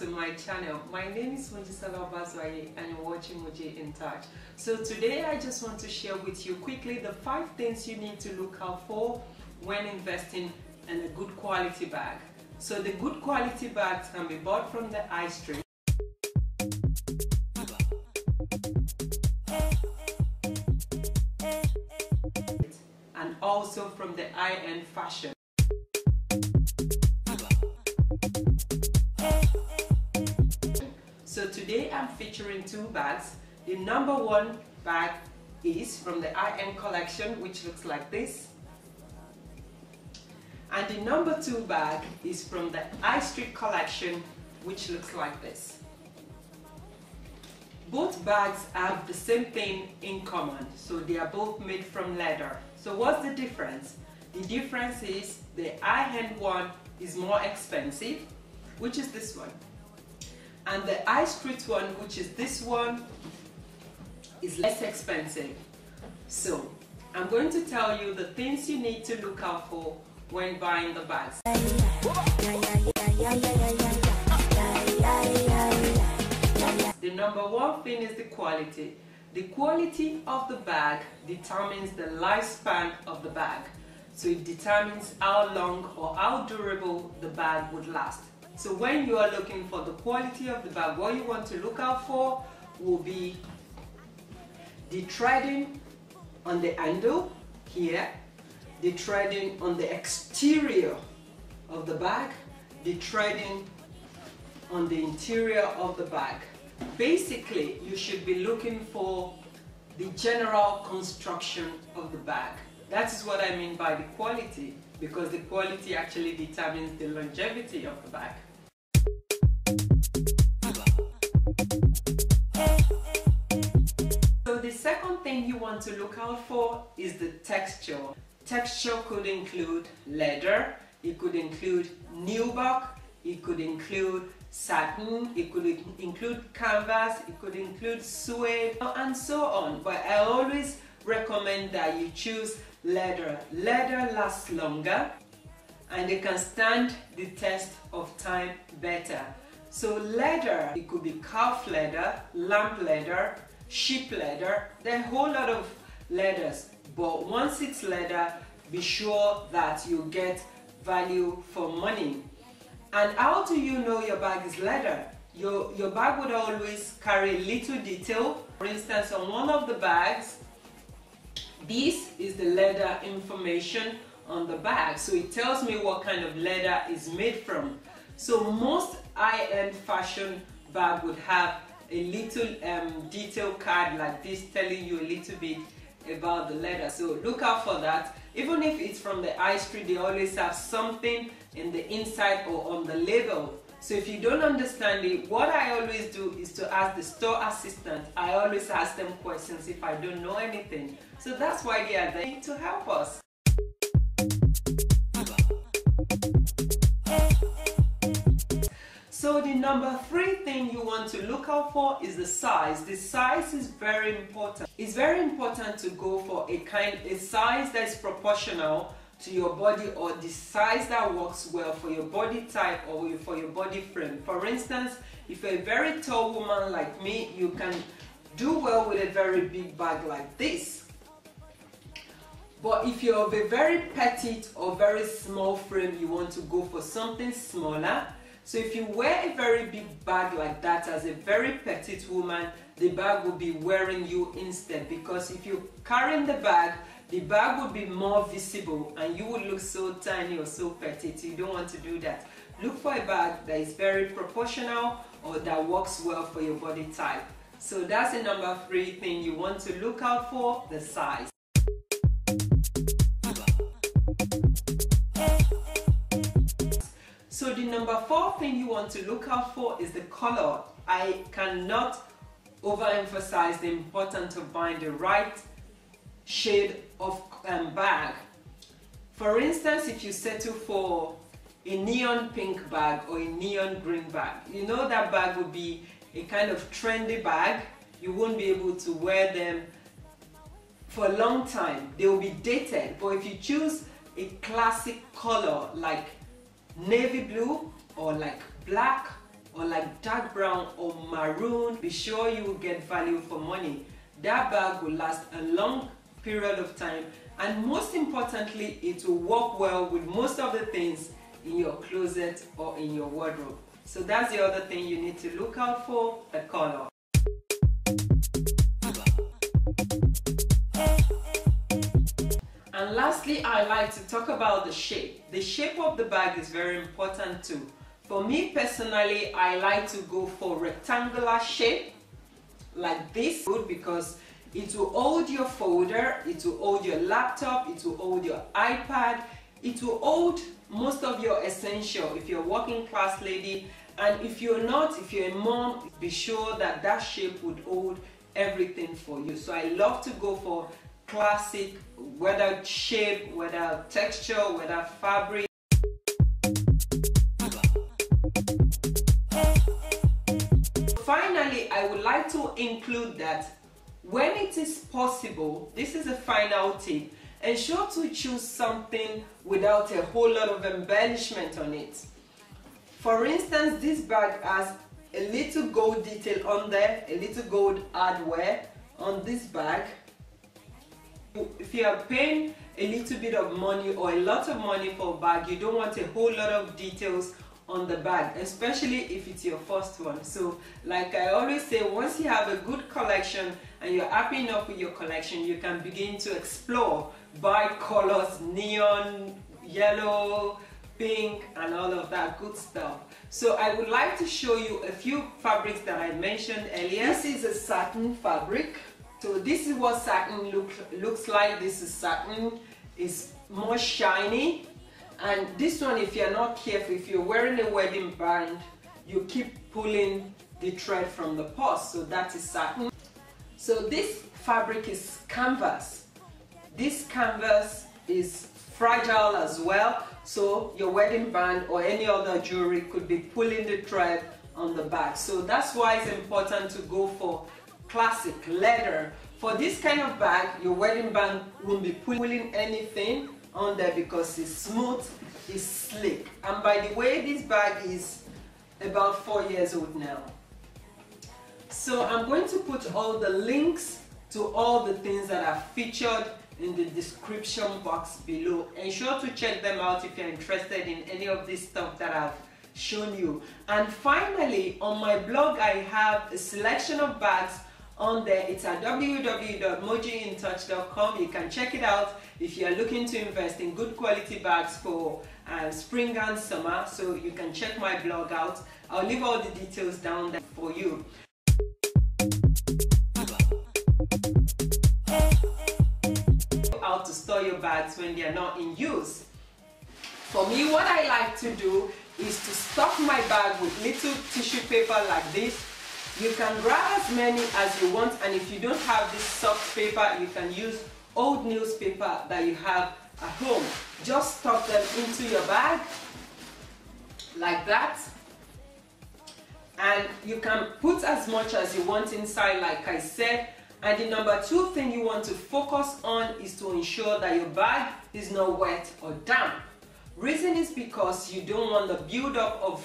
to my channel. My name is Bazwaye and you're watching Moje in Touch. So today I just want to share with you quickly the 5 things you need to look out for when investing in a good quality bag. So the good quality bags can be bought from the Highstreet, and also from the high-end fashion. So today I'm featuring 2 bags. The number 1 bag is from the high-end collection, which looks like this. And the number 2 bag is from the Highstreet collection, which looks like this. Both bags have the same thing in common, so they are both made from leather. So what's the difference? The difference is the high-end one is more expensive, which is this one. And the Highstreet one, which is this one, is less expensive. So I'm going to tell you the things you need to look out for when buying the bags. The number 1 thing is the quality. The quality of the bag determines the lifespan of the bag. So it determines how long or how durable the bag would last. So when you are looking for the quality of the bag, what you want to look out for will be the threading on the handle here, the threading on the exterior of the bag, the threading on the interior of the bag. Basically, you should be looking for the general construction of the bag. That is what I mean by the quality, because the quality actually determines the longevity of the bag. So the second thing you want to look out for is the texture. Texture could include leather, it could include nubuck, it could include satin, it could include canvas, it could include suede, and so on. But I always recommend that you choose leather. Leather lasts longer and it can stand the test of time better. So leather, it could be calf leather, lamb leather, sheep leather. There are a whole lot of leathers, but once it's leather, be sure that you get value for money. And how do you know your bag is leather? Your bag would always carry a little detail. For instance, on one of the bags, this is the leather information on the bag. So it tells me what kind of leather is made from. So most high-end fashion bag would have a little detail card like this telling you a little bit about the leather. So look out for that. Even if it's from the Highstreet, they always have something in the inside or on the label. So if you don't understand it, what I always do is to ask the store assistant. I always ask them questions if I don't know anything. So that's why they are there to help us. So the number 3 thing you want to look out for is the size. The size is very important. It's very important to go for a size that is proportional to your body, or the size that works well for your body type or for your body frame. For instance, if you're a very tall woman like me, you can do well with a very big bag like this. But if you're of a very petite or very small frame, you want to go for something smaller. So if you wear a very big bag like that as a very petite woman, the bag will be wearing you instead, because if you're carrying the bag will be more visible and you would look so tiny or so petite. You don't want to do that. Look for a bag that is very proportional or that works well for your body type. So that's the number 3 thing you want to look out for, the size. So the number 4 thing you want to look out for is the color. I cannot overemphasize the importance of buying the right shade of bag. For instance, if you settle for a neon pink bag or a neon green bag, you know that bag would be a kind of trendy bag. You won't be able to wear them for a long time. They will be dated. But if you choose a classic color like navy blue or like black or like dark brown or maroon, be sure you will get value for money. That bag will last a long period of time, and most importantly, it will work well with most of the things in your closet or in your wardrobe. So that's the other thing you need to look out for, the color. And lastly, I like to talk about the shape. The shape of the bag is very important too. For me personally, I like to go for rectangular shape like this, because it will hold your folder, it will hold your laptop, it will hold your iPad, it will hold most of your essential if you're a working class lady. And if you're not, if you're a mom, be sure that that shape would hold everything for you. So I love to go for classic, whether shape, whether texture, whether fabric. Finally, I would like to include that when it is possible, this is a final tip, ensure to choose something without a whole lot of embellishment on it. For instance, this bag has a little gold detail on there, a little gold hardware on this bag. If you are paying a little bit of money or a lot of money for a bag, you don't want a whole lot of details on the bag, especially if it's your first one. So like I always say, once you have a good collection and you're happy enough with your collection, you can begin to explore, buy colors, neon, yellow, pink, and all of that good stuff. So I would like to show you a few fabrics that I mentioned earlier. This is a satin fabric. So this is what satin looks like. This is satin. It's more shiny. And this one, if you're not careful, if you're wearing a wedding band, you keep pulling the thread from the purse. So that is satin. So this fabric is canvas. This canvas is fragile as well. So your wedding band or any other jewelry could be pulling the thread on the back. So that's why it's important to go for classic leather. For this kind of bag, your wedding band won't be pulling anything on there because it's smooth, it's slick. And by the way, this bag is about 4 years old now. So I'm going to put all the links to all the things that are featured in the description box below. Ensure to check them out if you're interested in any of this stuff that I've shown you. And finally, on my blog, I have a selection of bags on there. It's at www.mojiintouch.com. You can check it out if you are looking to invest in good quality bags for spring and summer. So you can check my blog out. I'll leave all the details down there for you. How to store your bags when they are not in use. For me, what I like to do is to stuff my bag with little tissue paper like this. You can grab as many as you want, and if you don't have this soft paper, you can use old newspaper that you have at home. Just stuff them into your bag like that, and you can put as much as you want inside, like I said. And the number 2 thing you want to focus on is to ensure that your bag is not wet or damp. Reason is because you don't want the buildup of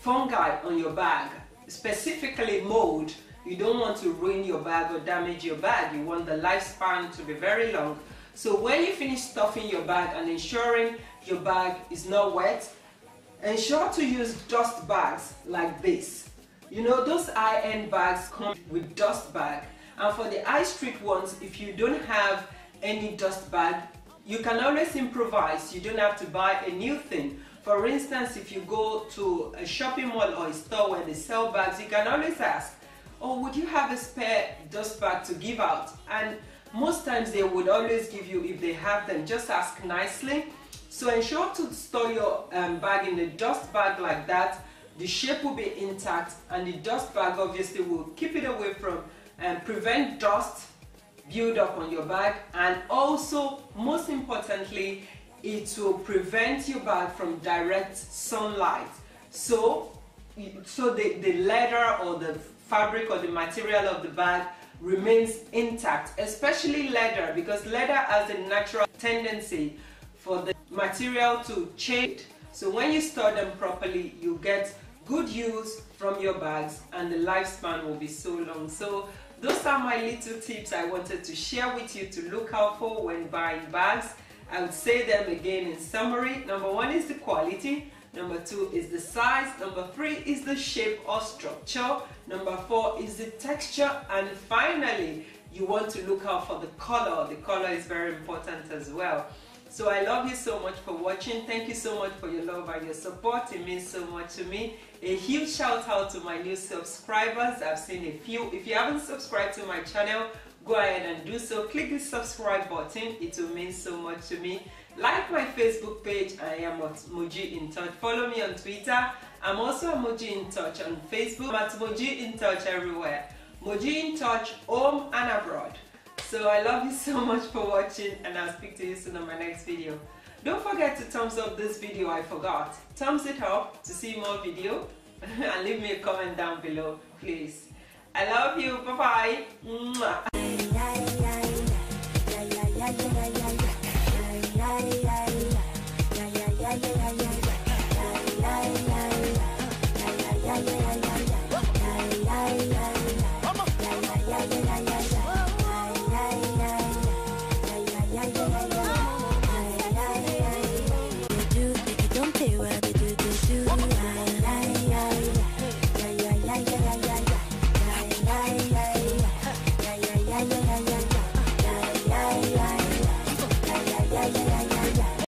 fungi on your bag, specifically mold. You don't want to ruin your bag or damage your bag. You want the lifespan to be very long. So when you finish stuffing your bag and ensuring your bag is not wet, ensure to use dust bags like this. You know, those high-end bags come with dust bag. And for the Highstreet ones, if you don't have any dust bag, you can always improvise. You don't have to buy a new thing. For instance, if you go to a shopping mall or a store where they sell bags, you can always ask, oh, would you have a spare dust bag to give out? And most times they would always give you, if they have them. Just ask nicely. So ensure to store your bag in a dust bag like that. The shape will be intact, and the dust bag obviously will keep it away from and prevent dust build up on your bag, and also most importantly, it will prevent your bag from direct sunlight. So the leather or the fabric or the material of the bag remains intact, especially leather, because leather has a natural tendency for the material to change. So when you store them properly, you get good use from your bags, and the lifespan will be so long. So those are my little tips I wanted to share with you to look out for when buying bags. I would say them again in summary. Number 1 is the quality. Number 2 is the size. Number 3 is the shape or structure. Number 4 is the texture. And finally, you want to look out for the color. The color is very important as well. So I love you so much for watching. Thank you so much for your love and your support. It means so much to me. A huge shout out to my new subscribers. I've seen a few. If you haven't subscribed to my channel, go ahead and do so. Click the subscribe button. It will mean so much to me. Like my Facebook page. I am at Moji in Touch. Follow me on Twitter. I'm also at Moji in Touch on Facebook. I'm at Moji in Touch everywhere. Moji in Touch, home and abroad. So I love you so much for watching, and I'll speak to you soon on my next video. Don't forget to thumbs up this video. I forgot. Thumbs it up to see more video and leave me a comment down below, please. I love you. Bye bye.